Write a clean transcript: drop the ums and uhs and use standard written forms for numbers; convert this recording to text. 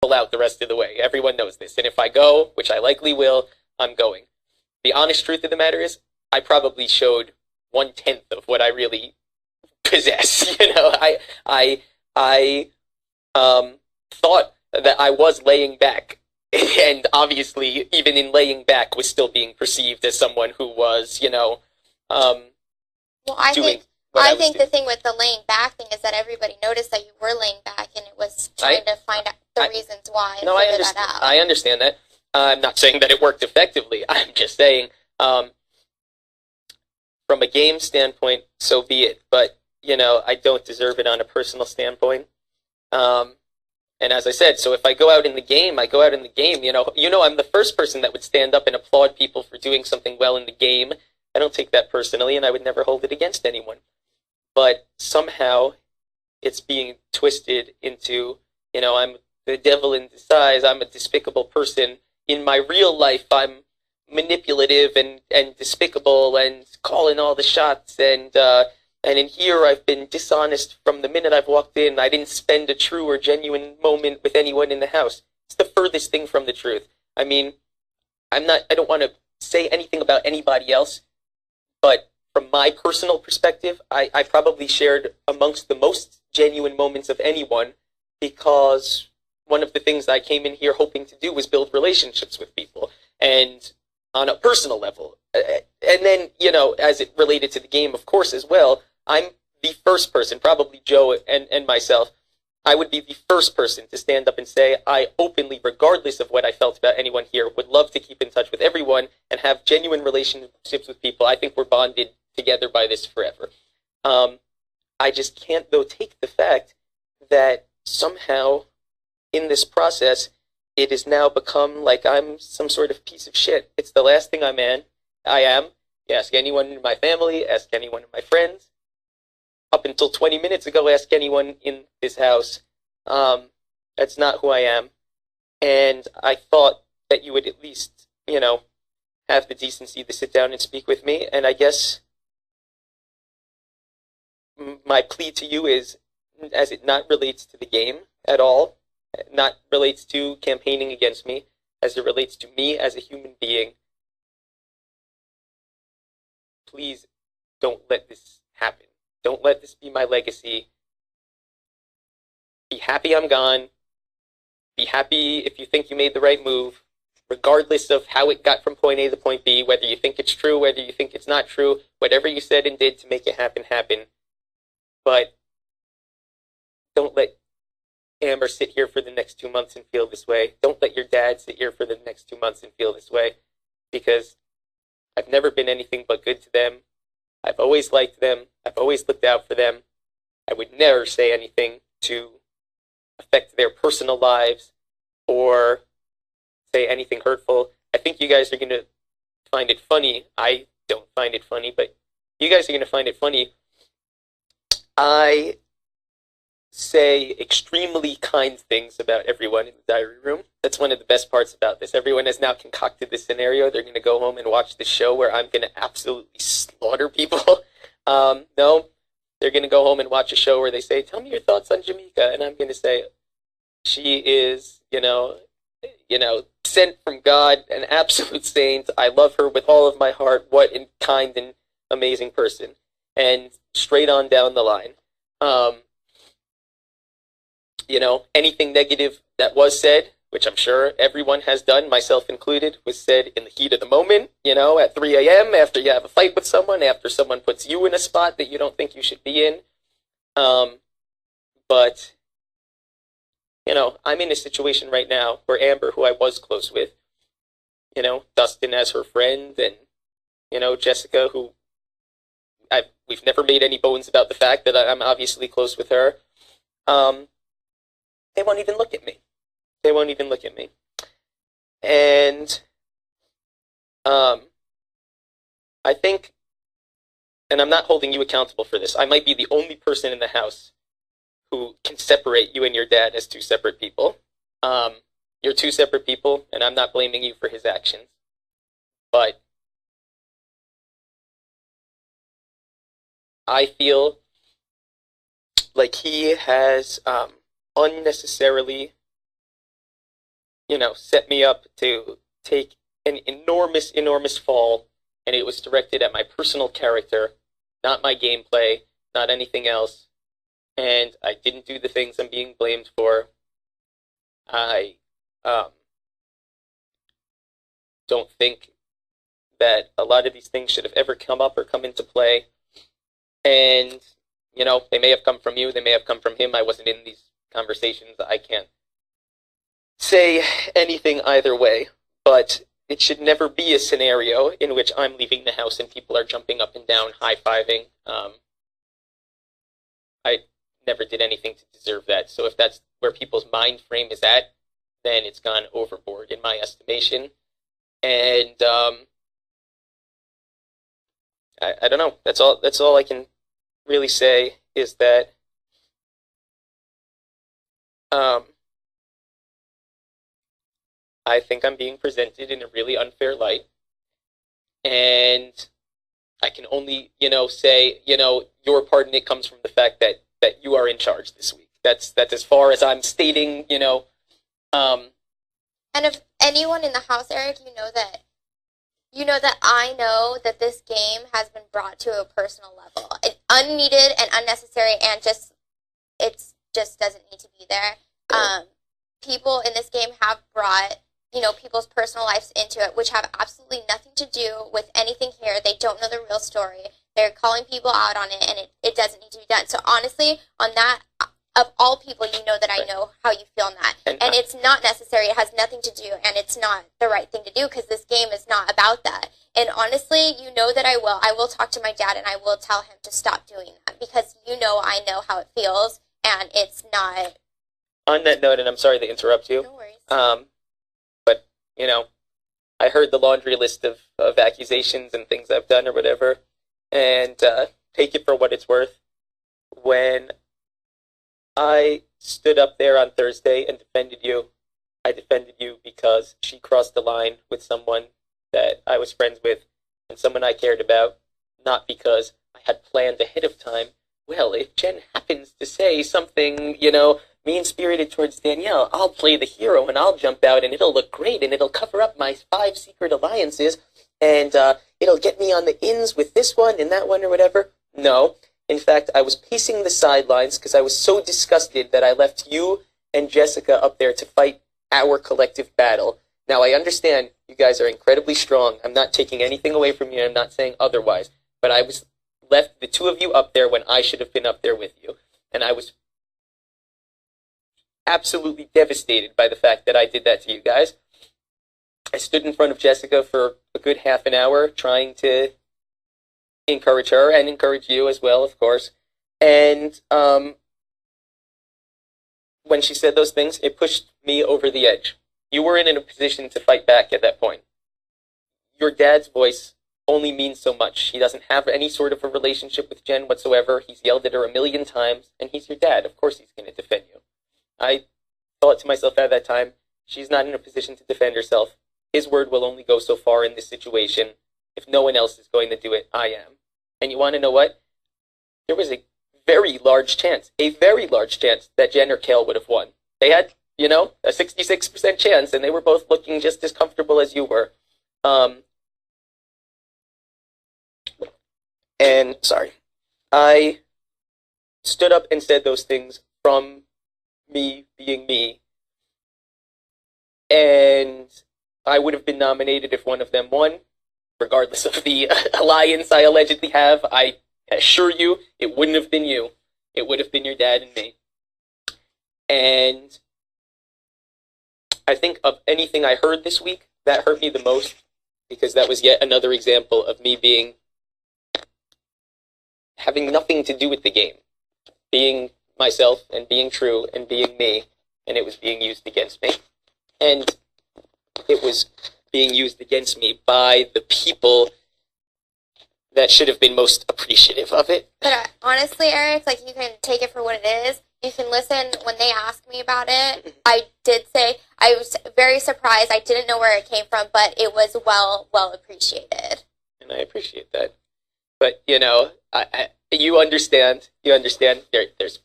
pull out the rest of the way. Everyone knows this. And if I go, which I likely will, I'm going. The honest truth of the matter is, I probably showed 1/10 of what I really possess. I thought that I was laying back, and obviously, even in laying back, was still being perceived as someone who was, um, Well, I doing think what I I was think doing. the thing with the laying back thing is that everybody noticed that you were laying back, and it was I, trying to find out the I, reasons why and no, I figure that understand. out. I understand that. I'm not saying that it worked effectively. I'm just saying, um, from a game standpoint, so be it. But I don't deserve it on a personal standpoint. Um, and as I said, so if I go out in the game, I go out in the game. I'm the first person that would stand up and applaud people for doing something well in the game. I don't take that personally, and I would never hold it against anyone. But somehow, it's being twisted into, I'm the devil in disguise. I'm a despicable person. In my real life, I'm manipulative and despicable and calling all the shots. And in here, I've been dishonest from the minute I've walked in. I didn't spend a true or genuine moment with anyone in the house. It's the furthest thing from the truth. I mean, I don't want to say anything about anybody else, but from my personal perspective, I probably shared amongst the most genuine moments of anyone, because one of the things I came in here hoping to do was build relationships with people, and on a personal level. And then, as it related to the game, of course, as well, I'm the first person, probably Joe and myself, I would be the first person to stand up and say, I openly, regardless of what I felt about anyone here, would love to keep in touch with everyone and have genuine relationships with people. I think we're bonded together by this forever. Um, I just can't, though, take the fact that somehow in this process, it has now become like I'm some sort of piece of shit. It's the last thing I am. You ask anyone in my family, ask anyone in my friends. Up until 20 minutes ago, ask anyone in this house. That's not who I am. And I thought that you would at least, have the decency to sit down and speak with me. And I guess my plea to you is, as it not relates to the game at all, not relates to campaigning against me, as it relates to me as a human being, please don't let this happen. Don't let this be my legacy. Be happy I'm gone. Be happy if you think you made the right move, regardless of how it got from point A to point B, whether you think it's true, whether you think it's not true, whatever you said and did to make it happen, happen. But don't let Amber sit here for the next 2 months and feel this way. Don't let your dad sit here for the next 2 months and feel this way, because I've never been anything but good to them. I've always liked them. I've always looked out for them. I would never say anything to affect their personal lives or say anything hurtful. I think you guys are going to find it funny. I don't find it funny, but you guys are going to find it funny. I say extremely kind things about everyone in the diary room. That's one of the best parts about this. Everyone has now concocted this scenario. They're going to go home and watch the show where I'm going to absolutely slaughter people. No, they're going to go home and watch a show where they say, tell me your thoughts on Jamaica. And I'm going to say, she is, sent from God, an absolute saint. I love her with all of my heart. What a kind and amazing person. And straight on down the line. Anything negative that was said, which I'm sure everyone has done, myself included, was said in the heat of the moment, at 3 a.m., after you have a fight with someone, after someone puts you in a spot that you don't think you should be in. But, I'm in a situation right now where Amber, who I was close with, Dustin as her friend, and, Jessica, who we've never made any bones about the fact that I'm obviously close with her. They won't even look at me. They won't even look at me. And I think, and I'm not holding you accountable for this, I might be the only person in the house who can separate you and your dad as two separate people. You're two separate people, and I'm not blaming you for his actions. But I feel like he has unnecessarily set me up to take an enormous, enormous fall, and it was directed at my personal character, not my gameplay, not anything else. And I didn't do the things I'm being blamed for. I don't think that a lot of these things should have ever come up or come into play. And, they may have come from you, they may have come from him. I wasn't in these conversations. I can't say anything either way, but it should never be a scenario in which I'm leaving the house and people are jumping up and down, high-fiving. I never did anything to deserve that. So if that's where people's mind frame is at, then it's gone overboard in my estimation. And I don't know. That's all I can really say is that I think I'm being presented in a really unfair light, and I can only, say, your part in it comes from the fact that you are in charge this week. That's as far as I'm stating, And if anyone in the house, Eric, you know that I know that this game has been brought to a personal level. It's unneeded and unnecessary, and it just doesn't need to be there. People in this game have brought, people's personal lives into it, which have absolutely nothing to do with anything here. They don't know the real story. They're calling people out on it, and it doesn't need to be done. So honestly, on that, of all people, you know that I know how you feel on that. And it's not necessary. It has nothing to do, and it's not the right thing to do, because this game is not about that. And honestly, you know that I will. I will talk to my dad, and I will tell him to stop doing that, because I know how it feels, and it's not. On that note, and I'm sorry to interrupt you. No worries. But, I heard the laundry list of accusations and things I've done or whatever, and take it for what it's worth. When I stood up there on Thursday and defended you, I defended you because she crossed the line with someone that I was friends with and someone I cared about, not because I had planned ahead of time. Well, if Jen happens to say something, mean-spirited towards Danielle, I'll play the hero and I'll jump out and it'll look great and it'll cover up my 5 secret alliances and it'll get me on the ins with this one and that one or whatever. No. In fact, I was pacing the sidelines because I was so disgusted that I left you and Jessica up there to fight our collective battle. Now, I understand you guys are incredibly strong. I'm not taking anything away from you. I'm not saying otherwise. But I was left the two of you up there when I should have been up there with you. And I was absolutely devastated by the fact that I did that to you guys. I stood in front of Jessica for a good half an hour trying to encourage her and encourage you as well, of course. And when she said those things, it pushed me over the edge. You weren't in a position to fight back at that point. Your dad's voice only means so much. He doesn't have any sort of a relationship with Jen whatsoever. He's yelled at her a million times, and he's your dad. Of course he's going to defend you. I thought to myself at that time, she's not in a position to defend herself. His word will only go so far in this situation. If no one else is going to do it, I am. And you want to know what? There was a very large chance that Jen or Kale would have won. They had, a 66% chance, and they were both looking just as comfortable as you were. And, sorry, I stood up and said those things from me being me, and I would have been nominated if one of them won, regardless of the alliance I allegedly have. I assure you, it wouldn't have been you. It would have been your dad and me. And I think of anything I heard this week, that hurt me the most, because that was yet another example of me having nothing to do with the game. Being myself and being true and being me, and it was being used against me. And it was being used against me by the people that should have been most appreciative of it. But honestly, Eric, you can take it for what it is. You can listen when they asked me about it. I did say I was very surprised. I didn't know where it came from, but it was well appreciated. And I appreciate that. But, you understand. There's